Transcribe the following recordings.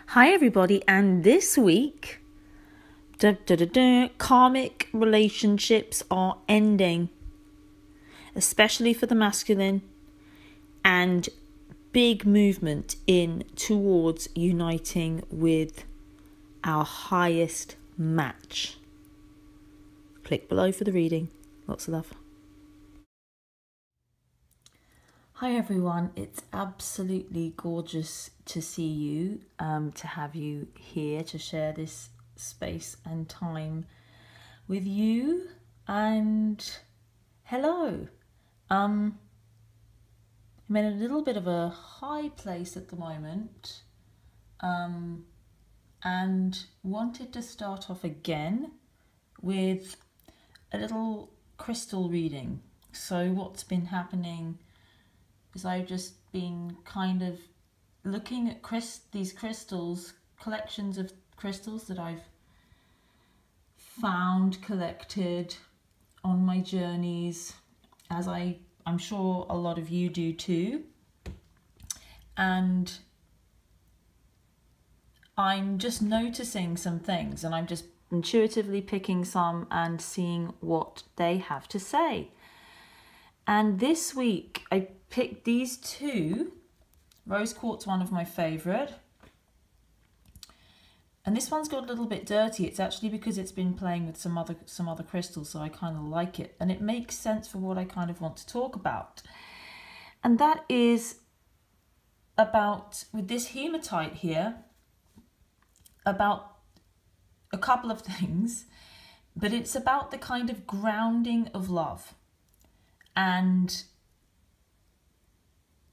Hi everybody, and this week, karmic relationships are ending, especially for the masculine, and big movement in towards uniting with our highest match. Click below for the reading. Lots of love. Hi everyone, it's absolutely gorgeous to see you, to have you here to share this space and time with you. And hello, I'm in a little bit of a high place at the moment, and wanted to start off again with a little crystal reading. So what's been happening is I've just been kind of looking at these crystals, collections of crystals that I've found, collected on my journeys, as I'm sure a lot of you do too. And I'm just noticing some things, and I'm just intuitively picking some and seeing what they have to say. And this week I picked these two. Rose quartz, one of my favourite. And this one's got a little bit dirty. It's actually because it's been playing with some other crystals, so I kind of like it. And it makes sense for what I kind of want to talk about. And that is about, with this hematite here, about a couple of things. But it's about the kind of grounding of love. And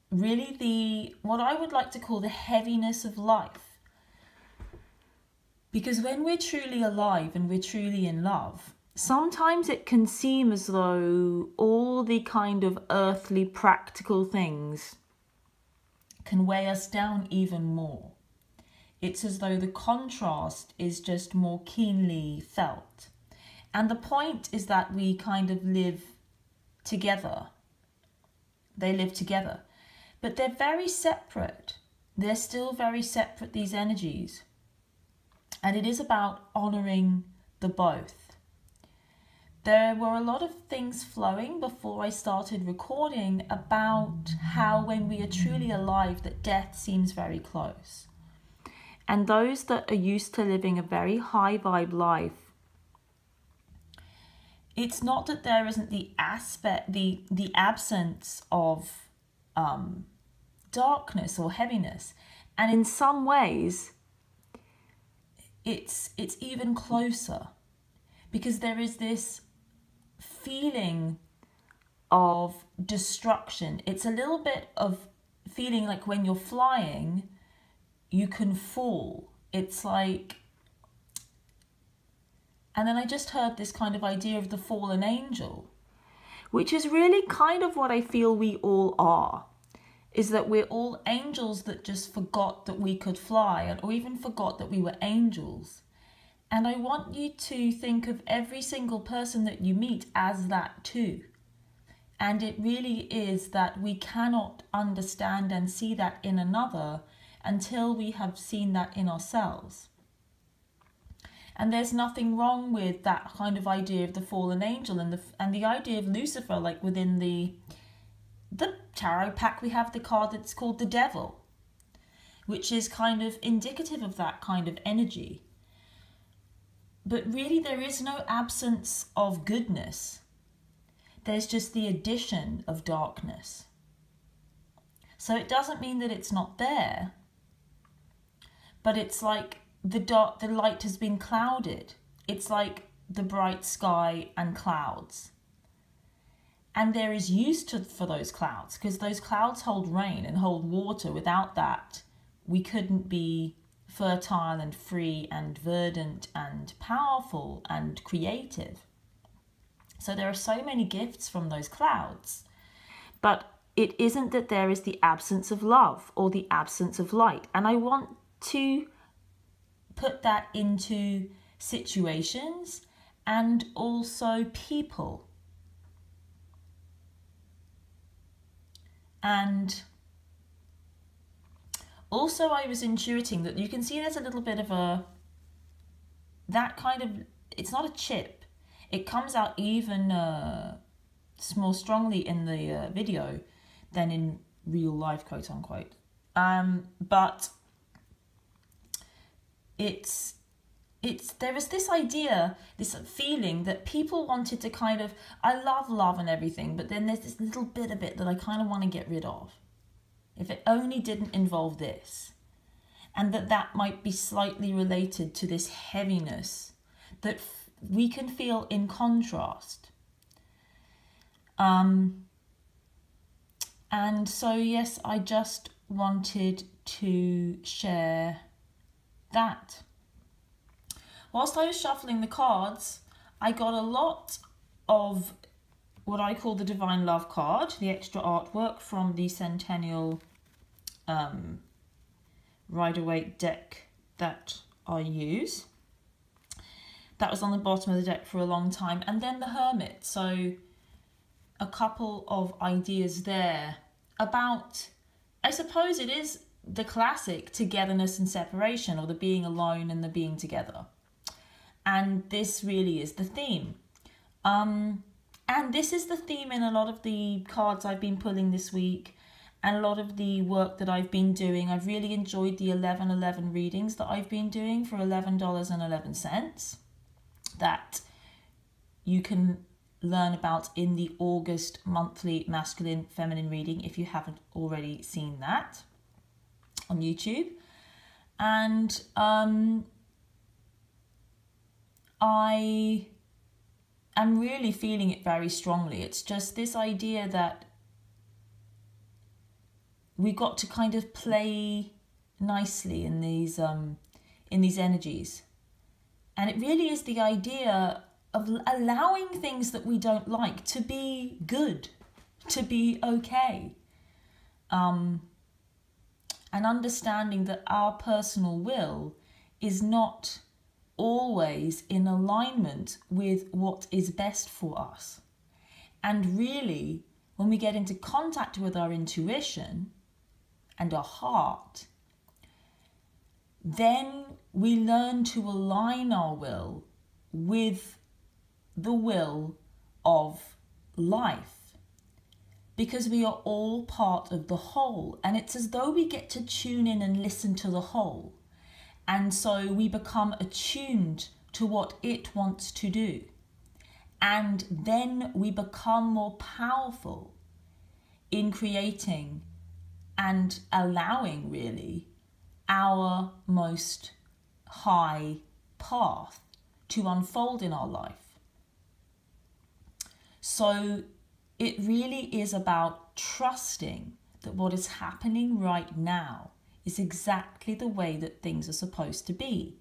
really what I would like to call the heaviness of life. Because when we're truly alive and we're truly in love, sometimes it can seem as though all the kind of earthly practical things can weigh us down even more. It's as though the contrast is just more keenly felt. And the point is that we kind of live together. They live together. But they're very separate. They're still very separate, these energies. And it is about honouring the both. There were a lot of things flowing before I started recording about how when we are truly alive, that death seems very close. And those that are used to living a very high vibe life, it's not that there isn't the absence of darkness or heaviness. And in some ways, it's even closer, because there is this feeling of destruction. It's a little bit of feeling like when you're flying, you can fall. It's like, and then I just heard this kind of idea of the fallen angel, which is really kind of what I feel we all are. Is that we're all angels that just forgot that we could fly, or even forgot that we were angels. And I want you to think of every single person that you meet as that too. And it really is that we cannot understand and see that in another until we have seen that in ourselves. And there's nothing wrong with that kind of idea of the fallen angel and the idea of Lucifer, like within the tarot pack. We have the card that's called the Devil, which is kind of indicative of that kind of energy. But really there is no absence of goodness. There's just the addition of darkness. So it doesn't mean that it's not there, but it's like the light has been clouded. It's like the bright sky and clouds. And there is use for those clouds, because those clouds hold rain and hold water. Without that, we couldn't be fertile and free and verdant and powerful and creative. So there are so many gifts from those clouds. But it isn't that there is the absence of love or the absence of light. And I want to put that into situations and also people. And Also, I was intuiting that you can see there's a little bit of that kind of, it's not a chip. It comes out even more strongly in the video than in real life, quote unquote. But there was this idea, this feeling that people wanted to kind of, I love love and everything, but then there's this little bit of it that I kind of want to get rid of. If it only didn't involve this. And that might be slightly related to this heaviness that we can feel in contrast. And so, yes, I just wanted to share that. Whilst I was shuffling the cards, I got a lot of what I call the Divine Love card, the extra artwork from the Centennial Rider-Waite deck that I use. That was on the bottom of the deck for a long time. And then the Hermit. So a couple of ideas there about, I suppose it is the classic togetherness and separation, or the being alone and the being together. And this really is the theme. And this is the theme in a lot of the cards I've been pulling this week and a lot of the work that I've been doing. I've really enjoyed the 11/11 readings that I've been doing for $11.11 that you can learn about in the August monthly masculine feminine reading if you haven't already seen that on YouTube. And I am really feeling it very strongly. It's just this idea that we got to kind of play nicely in these energies. And it really is the idea of allowing things that we don't like to be good, to be okay. And understanding that our personal will is not always in alignment with what is best for us. And really, when we get into contact with our intuition and our heart, then we learn to align our will with the will of life, because we are all part of the whole. And it's as though we get to tune in and listen to the whole. And so we become attuned to what it wants to do. And then we become more powerful in creating and allowing, really, our most high path to unfold in our life. So it really is about trusting that what is happening right now is exactly the way that things are supposed to be,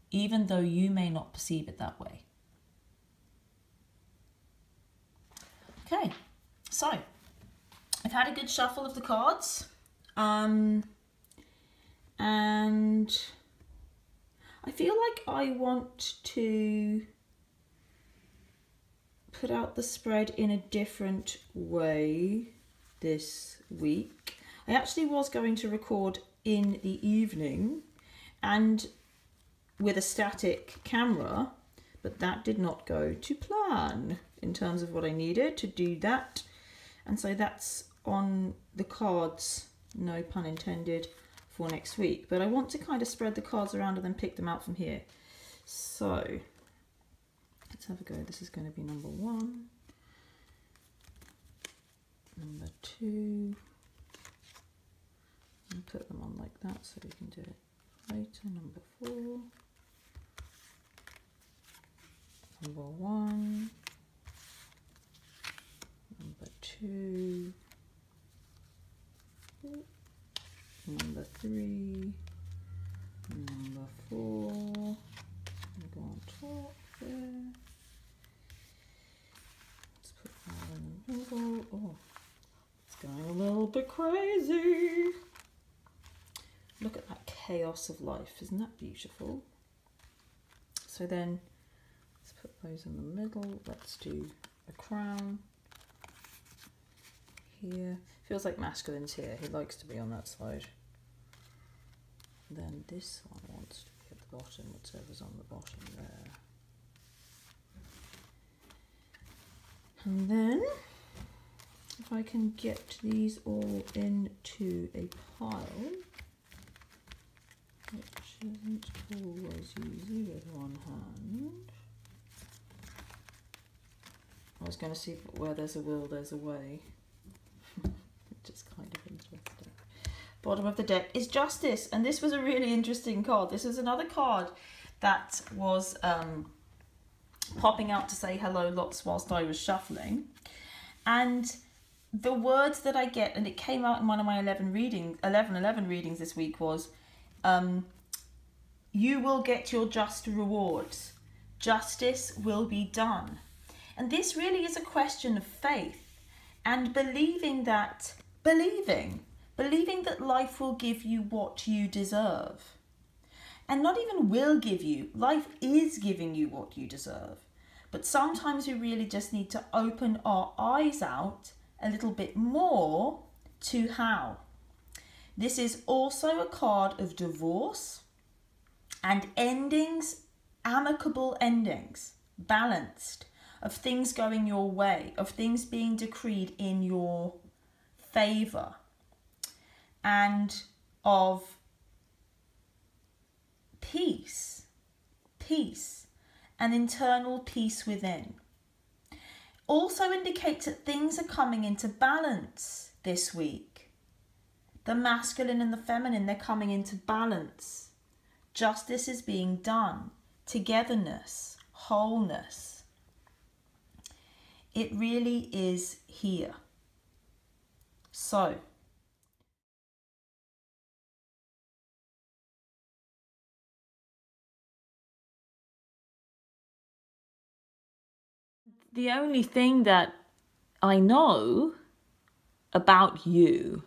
even though you may not perceive it that way. Okay, so I've had a good shuffle of the cards, and I feel like I want to put out the spread in a different way this week. I actually was going to record in the evening and with a static camera, but that did not go to plan in terms of what I needed to do that. And so that's on the cards, no pun intended, for next week. But I want to kind of spread the cards around and then pick them out from here. So let's have a go. This is going to be number 1, number 2. And put them on like that so we can do it later. Number 4, number 1, number 2, number 3, number 4, and go on top there. Let's put that in the middle. Oh, it's going a little bit crazy. Look at that chaos of life, isn't that beautiful? So then let's put those in the middle. Let's do a crown here. Feels like masculine's here. He likes to be on that side. then this one wants to be at the bottom, whatever's on the bottom there. And then, if I can get these all into a pile, which isn't always easy with one hand. I was going to see where there's a will, there's a way. Which is kind of interesting. Bottom of the deck is Justice, and this was a really interesting card. This is another card that was popping out to say hello lots whilst I was shuffling. And the words that I get, and it came out in one of my 11 readings this week, was you will get your just rewards. Justice will be done. And this really is a question of faith and believing that life will give you what you deserve. And not even will give you, life is giving you what you deserve. But sometimes we really just need to open our eyes out a little bit more to how. This is also a card of divorce and endings, amicable endings, balanced, of things going your way, of things being decreed in your favour, and of peace, and internal peace within. Also indicates that things are coming into balance this week. The masculine and the feminine, they're coming into balance. Justice is being done. Togetherness, wholeness. It really is here. So, the only thing that I know about you,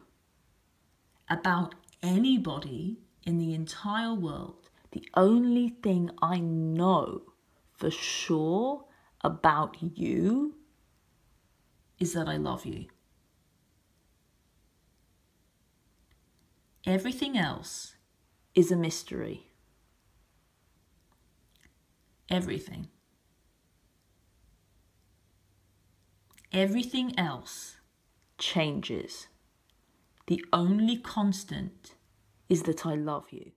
about anybody in the entire world, the only thing I know for sure about you is that I love you. Everything else is a mystery. Everything. Everything else changes. The only constant is that I love you.